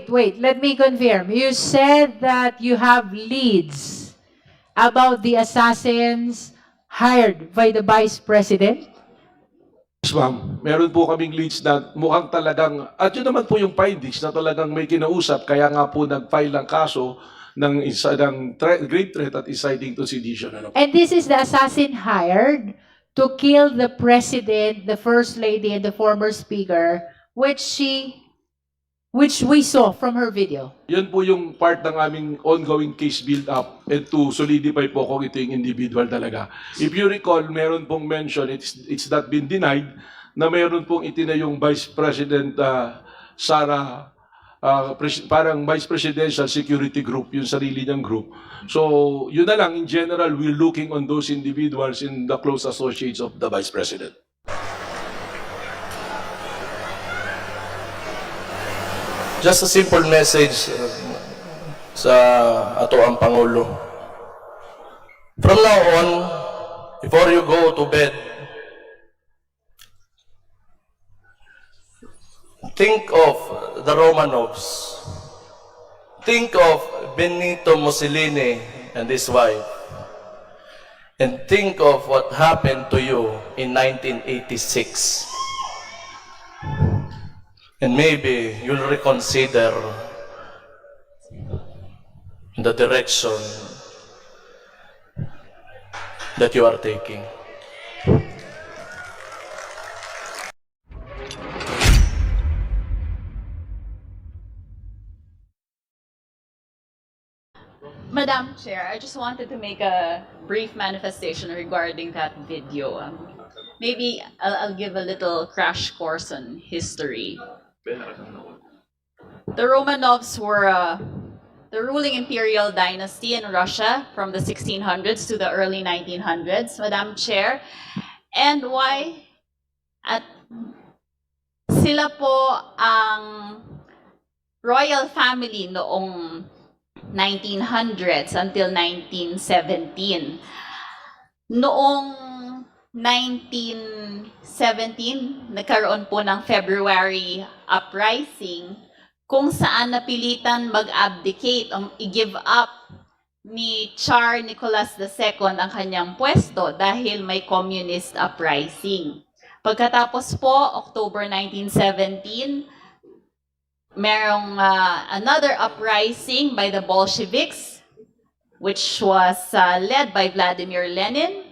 wait. Let me confirm. You said that you have leads about the assassins hired by the Vice President? Yes, ma'am. Meron po kaming leads na mukhang talagang, at yun naman po yung findings na talagang may kinausap, kaya nga po nag-file ng kaso ng isa ng grave threat at inciting to sedition. Ano? And this is the assassin hired to kill the president, the first lady, and the former speaker, which we saw from her video. Yan po yung part ng aming ongoing case build-up and to solidify po kung ito yung individual talaga. If you recall, meron pong mention, it's not been denied, na meron pong itinayong Vice President Sara, parang Vice Presidential Security Group, yung sarili niyang group. So, yun na lang, in general, we're looking on those individuals in the close associates of the Vice President. Just a simple message sa ato ang Pangulo. From now on, before you go to bed, think of the Romanovs. Think of Benito Mussolini and his wife. And think of what happened to you in 1986. And maybe you'll reconsider the direction that you are taking. Madam Chair, I just wanted to make a brief manifestation regarding that video. Maybe I'll give a little crash course on history. The Romanovs were the ruling imperial dynasty in Russia from the 1600s to the early 1900s, Madam Chair. And why? At sila po ang royal family noong 1900s until 1917. Noong 1917, nagkaroon po ng February uprising kung saan napilitan mag-abdicate, i-give up ni Tsar Nicholas II ang kanyang pwesto dahil may communist uprising. Pagkatapos po, October 1917, merong another uprising by the Bolsheviks, which was led by Vladimir Lenin,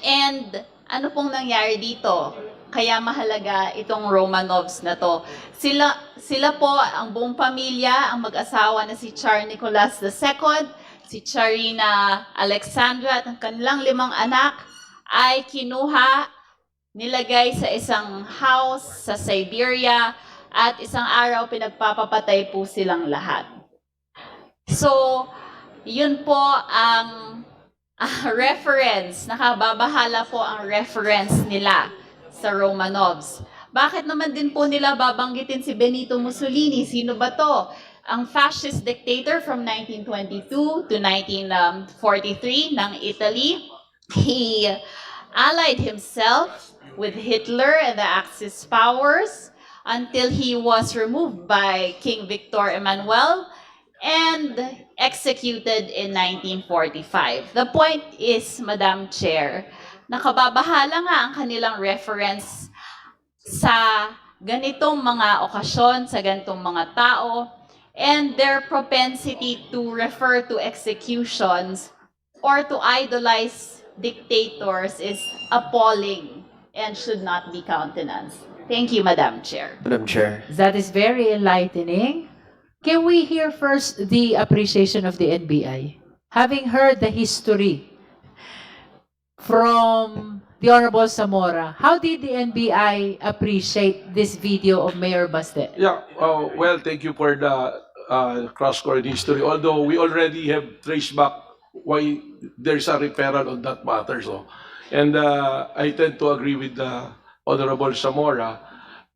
And ano pong nangyari dito? Kaya mahalaga itong Romanovs na to. Sila po, ang buong pamilya, ang mag-asawa na si Tsar Nicholas II, si Tsarina Alexandra at ang kanilang 5 anak ay kinuha, nilagay sa isang house sa Siberia at isang araw pinagpapapatay po silang lahat. So, yun po ang reference, nakababahala po ang reference nila sa Romanovs. Bakit naman din po nila babanggitin si Benito Mussolini? Sino ba to? Ang fascist dictator from 1922 to 1943 ng Italy. He allied himself with Hitler and the Axis powers until he was removed by King Victor Emmanuel and executed in 1945. The point is, Madam Chair, nakababahala nga ang kanilang reference sa ganitong mga okasyon, sa ganitong mga tao, and their propensity to refer to executions or to idolize dictators is appalling and should not be countenanced. Thank you, Madam Chair. Madam Chair. That is very enlightening. Can we hear first the appreciation of the NBI? Having heard the history from the Honorable Zamora, how did the NBI appreciate this video of Mayor Baste? Yeah, well, thank you for the cross-court history. Although we already have traced back why there's a referral on that matter. So, and I tend to agree with the Honorable Zamora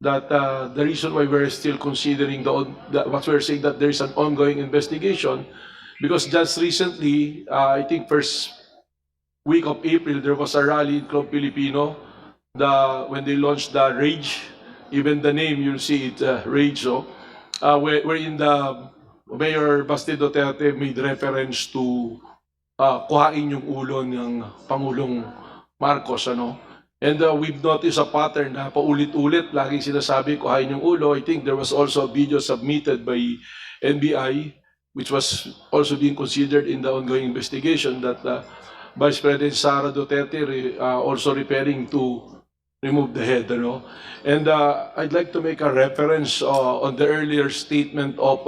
that the reason why we're still considering what we're saying that there's an ongoing investigation, because just recently, I think first week of April, there was a rally in Club Filipino when they launched the Rage even the name, you'll see it, Rachel, wherein the Mayor Basti Duterte made reference to kuhain yung ulo ng Pangulong Marcos, ano? And we've noticed a pattern na paulit-ulit, laging sinasabi kuhain yung ulo. I think there was also a video submitted by NBI, which was also being considered in the ongoing investigation, that Vice President Sara Duterte also preparing to remove the head, ano? And I'd like to make a reference on the earlier statement of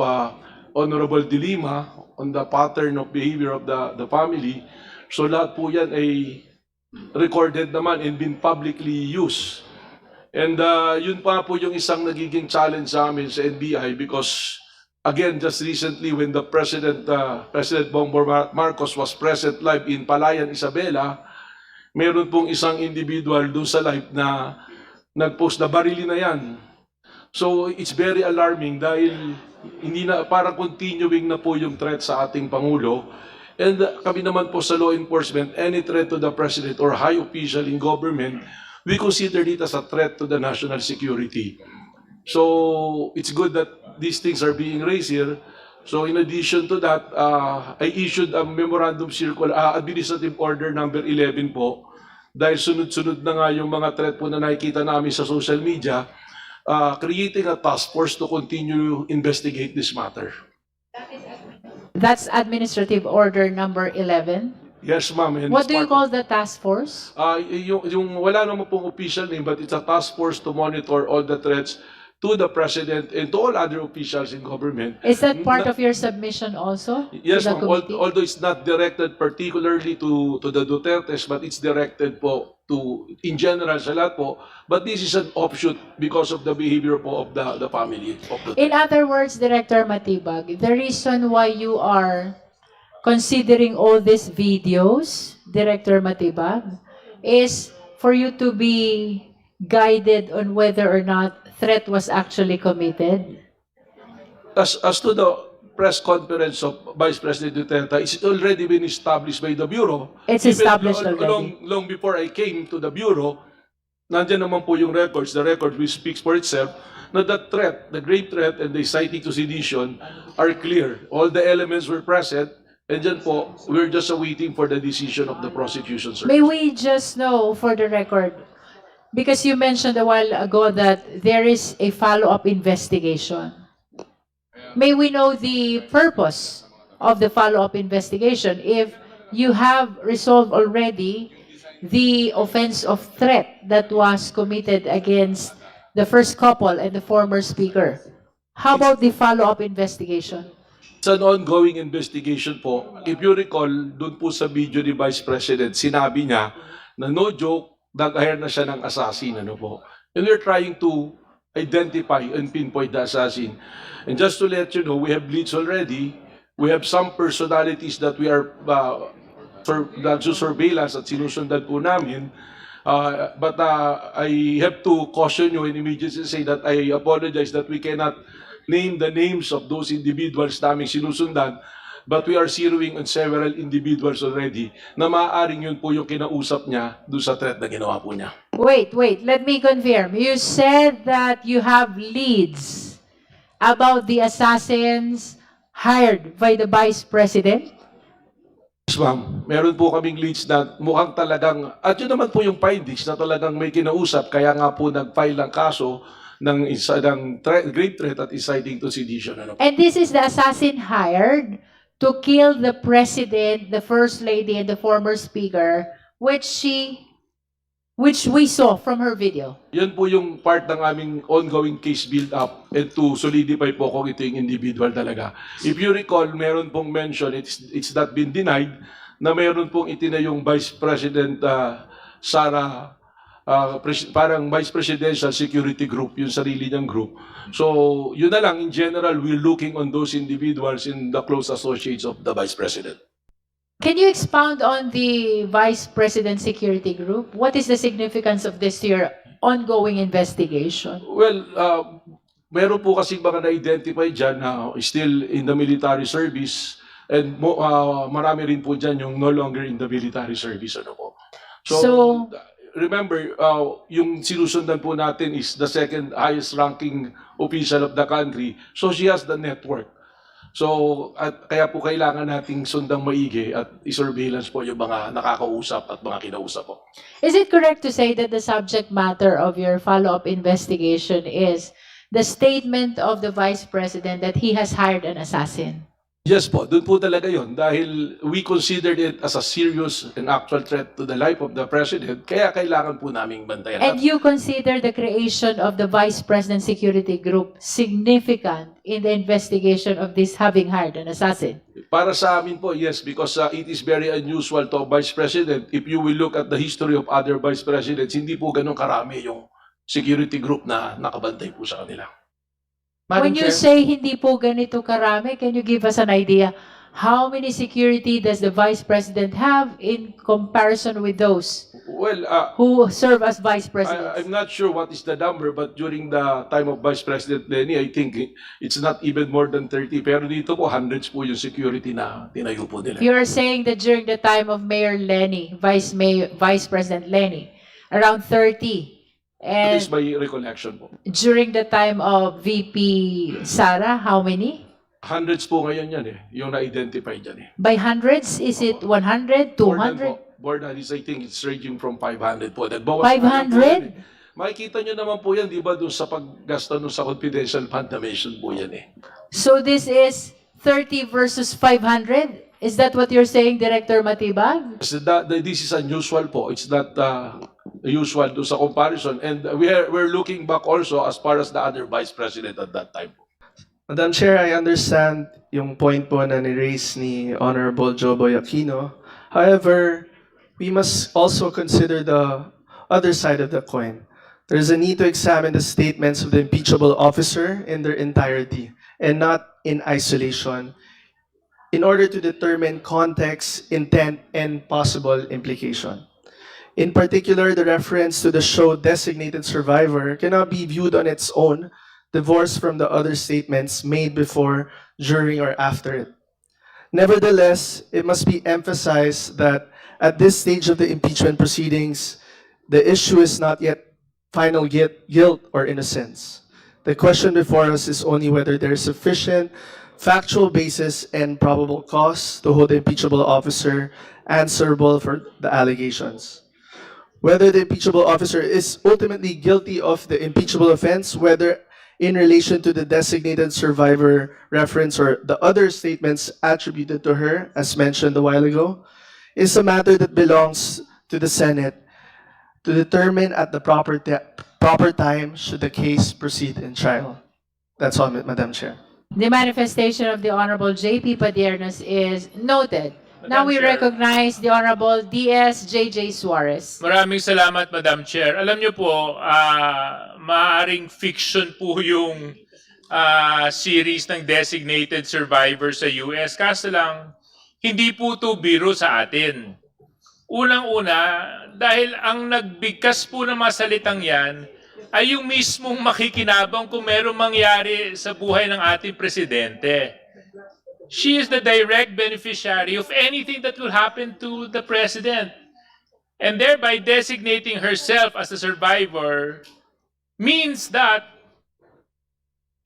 Honorable De Lima on the pattern of behavior of the family. So lahat po yan ay recorded naman and been publicly used. And yun pa po yung isang nagiging challenge sa amin sa NBI, because again, just recently when the President Bongbong Marcos was present live in Palayan, Isabela, meron pong isang individual doon sa live na nag-post na barilin na yan. So it's very alarming dahil hindi na, parang continuing na po yung threat sa ating Pangulo. And kami naman po sa law enforcement, any threat to the President or high official in government, we consider it as a threat to the national security. So it's good that these things are being raised here. So in addition to that, I issued a memorandum circular, administrative order number 11 po, dahil sunod-sunod na nga yung mga threat po na nakikita namin sa social media, creating a task force to continue investigate this matter. That's Administrative Order number 11. Yes, ma'am. And What it's do you part call the task force? yung wala naman pong official name, but it's a task force to monitor all the threats to the President and to all other officials in government. Is that part of your submission also? Yes, to the ma'am. committee? Although it's not directed particularly to the Dutertes, but it's directed po to, in general, sa lahat po. But this is an offshoot because of the behavior po of the family. In other words, Director Matibag, the reason why you are considering all these videos, Director Matibag, is for you to be guided on whether or not threat was actually committed? As to the press conference of Vice President Duterte, it's already been established by the Bureau. It's established already. Long before I came to the Bureau, nandiyan naman po yung records, the record which speaks for itself, na the threat, the grave threat and the inciting to sedition are clear. All the elements were present, and then po, we're just awaiting for the decision of the prosecution, sir. May we just know for the record, because you mentioned a while ago that there is a follow-up investigation. May we know the purpose of the follow-up investigation if you have resolved already the offense of threat that was committed against the first couple and the former speaker? How about the follow-up investigation? It's an ongoing investigation po. If you recall, dun po sa video ni Vice President, sinabi niya na no joke, nag-hire na siya ng assassin, ano po. And we're trying to identify and pinpoint the assassin. And just to let you know, we have leads already. We have some personalities that we are surveillance at sinusundan po namin. But I have to caution you and immediately say that I apologize that we cannot name the names of those individuals naming sinusundan. But we are zeroing on several individuals already na maaaring yun po yung kinausap niya doon sa threat na ginawa po niya. Wait, let me confirm. You said that you have leads about the assassins hired by the Vice President? Yes, ma'am. Meron po kaming leads na mukhang talagang, at yun naman po yung findings na talagang may kinausap, kaya nga po nag-file ng kaso ng grave threat at inciting to sedition. Ano? And this is the assassin hired to kill the President, the First Lady, and the former Speaker, which we saw from her video. Yan po yung part ng aming ongoing case build-up and to solidify po kung ito yung individual talaga. If you recall, meron pong mention, it's not been denied, na meron pong itinayong Vice President Sara, parang Vice Presidential Security Group, yung sarili niyang group. So, yun na lang, in general, we're looking on those individuals in the close associates of the Vice President. Can you expound on the Vice President Security Group? What is the significance of this to your ongoing investigation? Well, meron po kasi mga na-identify dyan na still in the military service and marami rin po dyan yung no longer in the military service. Ano po. So remember, yung sinusundan po natin is the second highest ranking official of the country. So she has the network. So, at kaya po kailangan nating sundang maigi at i-surveillance po yung mga nakakausap at mga kinausap po. Is it correct to say that the subject matter of your follow-up investigation is the statement of the Vice President that he has hired an assassin? Yes po, doon po talaga yon dahil we considered it as a serious and actual threat to the life of the President, kaya kailangan po naming bantayan. And you consider the creation of the Vice President Security Group significant in the investigation of this having hired an assassin? Para sa amin po, yes, because it is very unusual to a Vice President. If you will look at the history of other Vice Presidents, hindi po ganun karami yung security group na nakabantay po sa kanila. When you say hindi po ganito karami, can you give us an idea how many security does the Vice President have in comparison with those Well, who serve as Vice Presidents? I'm not sure what is the number, but during the time of Vice President Lenny, I think it's not even more than 30. Pero dito po, hundreds po yung security na tinayo po nila. You are saying that during the time of Mayor Lenny, Vice President Lenny, around 30. That And is my recollection po. during the time of VP Sara, how many? Hundreds po ngayon yan yung na-identify dyan By hundreds? Is it 100, 200? More than this, I think it's ranging from 500 po. Nagbawas na lang po 500? yan Makikita nyo naman po yan, di ba, doon sa paggasta nun sa confidential fund na mention po yan So this is 30 versus 500? Is that what you're saying, Director Matibag? So this is unusual po. It's not usual do sa comparison. And we're looking back also as far as the other Vice President at that time. Madam Chair, I understand yung point po na ni-raise ni Honorable Joboy Aquino. However, we must also consider the other side of the coin. There is a need to examine the statements of the impeachable officer in their entirety and not in isolation in order to determine context, intent, and possible implication. In particular, the reference to the show Designated Survivor cannot be viewed on its own, divorced from the other statements made before, during, or after it. Nevertheless, it must be emphasized that at this stage of the impeachment proceedings, the issue is not yet final guilt or innocence. The question before us is only whether there is sufficient factual basis and probable cause to hold the impeachable officer answerable for the allegations. Whether the impeachable officer is ultimately guilty of the impeachable offense, whether in relation to the designated survivor reference or the other statements attributed to her, as mentioned a while ago, is a matter that belongs to the Senate to determine at the proper time should the case proceed in trial. That's all, Madam Chair. The manifestation of the Honorable J.P. Padiernos is noted. Now we Chair. recognize the Honorable D.S.J.J. Suarez. Maraming salamat, Madam Chair. Alam niyo po, maaaring fiction po yung series ng Designated Survivor sa US. Kaso lang, hindi po to biro sa atin. Unang-una, dahil ang nagbigkas po ng mga salitang yan, ay yung mismong makikinabang kung merong mangyari sa buhay ng ating presidente. She is the direct beneficiary of anything that will happen to the president. And thereby designating herself as a survivor means that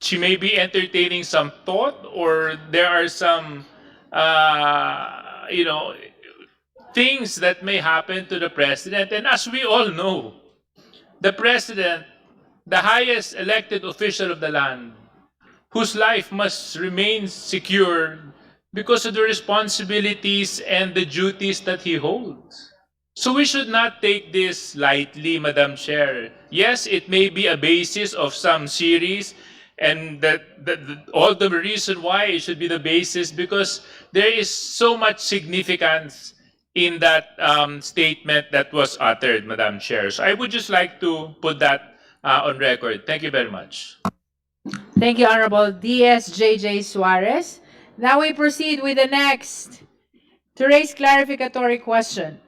she may be entertaining some thought or there are some, things that may happen to the president. And as we all know, the president, the highest elected official of the land, whose life must remain secure because of the responsibilities and the duties that he holds. So we should not take this lightly, Madam Chair. Yes, it may be a basis of some series, and all the reason why it should be the basis because there is so much significance in that statement that was uttered, Madam Chair. So I would just like to put that on record. Thank you very much. Thank you, Honorable D.S.J.J. Suarez. Now we proceed with the next to raise clarificatory question.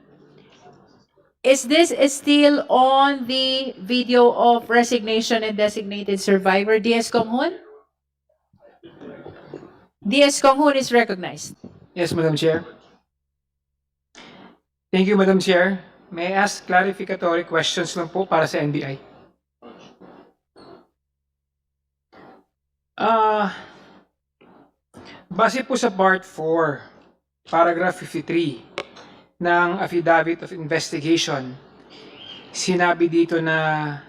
Is this still on the video of resignation and designated survivor, D.S. Konghun? D.S. Konghun is recognized. Yes, Madam Chair. Thank you, Madam Chair. may I ask clarificatory questions lang po para sa NBI. Base po sa Part 4, Paragraph 53 ng Affidavit of Investigation, sinabi dito na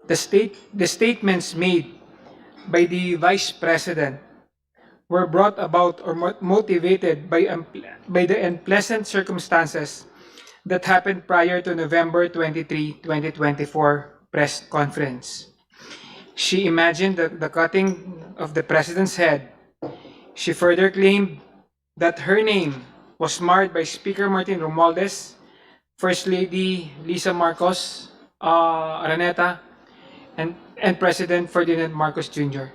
the statements made by the Vice President were brought about or motivated by the unpleasant circumstances that happened prior to November 23, 2024 press conference. She imagined the cutting of the president's head. She further claimed that her name was marred by Speaker Martin Romualdez, First Lady Lisa Marcos Araneta, and President Ferdinand Marcos Jr.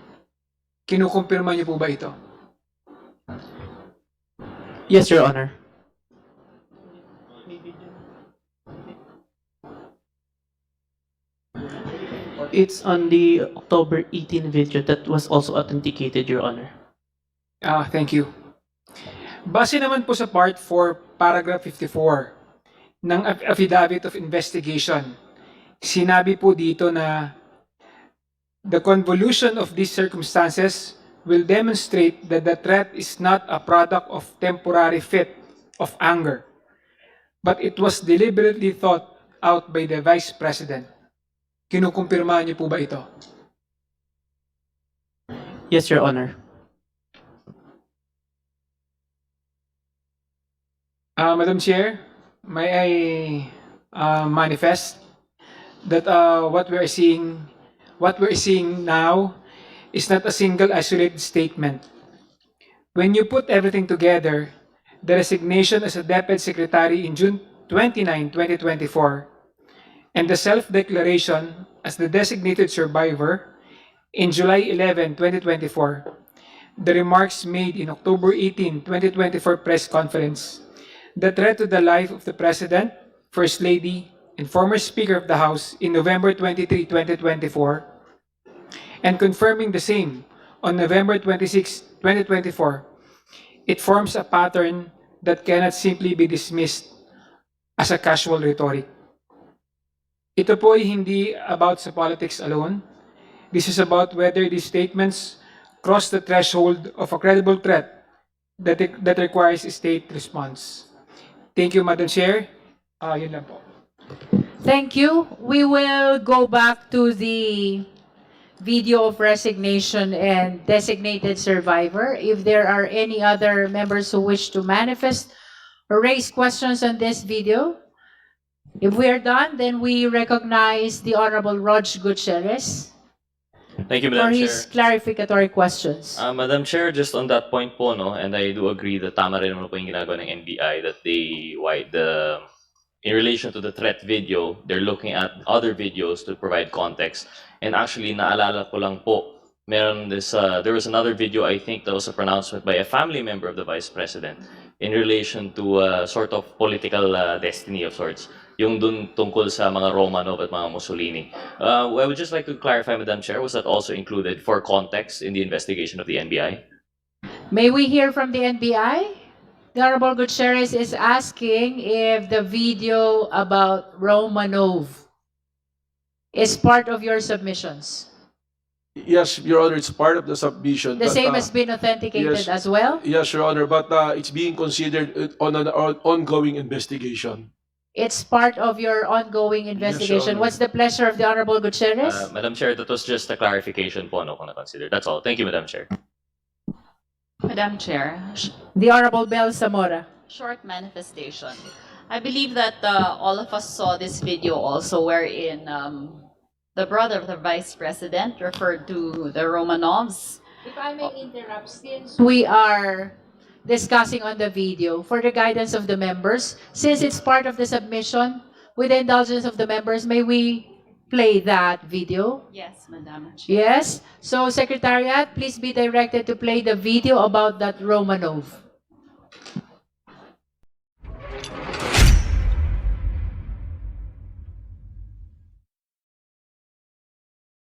Kinukumpirma niyo po ba ito? Yes, Your Honor. It's on the October 18 video that was also authenticated, Your Honor. Thank you. Base naman po sa Part 4, Paragraph 54 ng Affidavit of Investigation, sinabi po dito na the convolution of these circumstances will demonstrate that the threat is not a product of temporary fit of anger, but it was deliberately thought out by the Vice President. Kinukumpirma niyo po ba ito? Yes, Your Honor. Madam Chair, may I manifest that what we're seeing now is not a single isolated statement. When you put everything together, the resignation as a DepEd Secretary in June 29, 2024, and the self-declaration as the designated survivor in July 11, 2024, the remarks made in October 18, 2024 press conference, the threat to the life of the President, First Lady, and former Speaker of the House in November 23, 2024, and confirming the same on November 26, 2024, it forms a pattern that cannot simply be dismissed as a casual rhetoric. Ito po ay hindi about sa politics alone. This is about whether these statements cross the threshold of a credible threat that requires a state response. Thank you, Madam Chair. Yun lang po. Thank you. We will go back to the video of resignation and designated survivor. If there are any other members who wish to manifest or raise questions on this video, if we are done, then we recognize the Honorable Rog Gutierrez Thank you, for Madam his Chair. clarificatory questions. Madam Chair, just on that point po, no, and I do agree that tama rin naman po yung ginagawa ng NBI that in relation to the threat video, they're looking at other videos to provide context. And actually, naalala ko lang po, there was another video, I think, that was a pronouncement by a family member of the Vice President in relation to sort of political destiny of sorts. Yung dun tungkol sa mga Romanov at mga Mussolini. I would just like to clarify, Madam Chair, was that also included for context in the investigation of the NBI? May we hear from the NBI? The Honorable Gutierrez is asking if the video about Romanov is part of your submissions. Yes, Your Honor, it's part of the submission. The but, same has been authenticated yes. as well? Yes, Your Honor, but it's being considered on an ongoing investigation. It's part of your ongoing investigation. Honor. What's the pleasure of the Honorable Gutierrez? Madam Chair, that was just a clarification po, no, kung na-consider. That's all. Thank you, Madam Chair. Madam Chair, The Honorable Bel Zamora. short manifestation. I believe that all of us saw this video also wherein the brother of the Vice President referred to the Romanovs. If I may interrupt, since we are discussing on the video, for the guidance of the members, since it's part of the submission, with the indulgence of the members, may we play that video? Yes, Madam Chair. Yes? So, Secretariat, please be directed to play the video about that Romanov.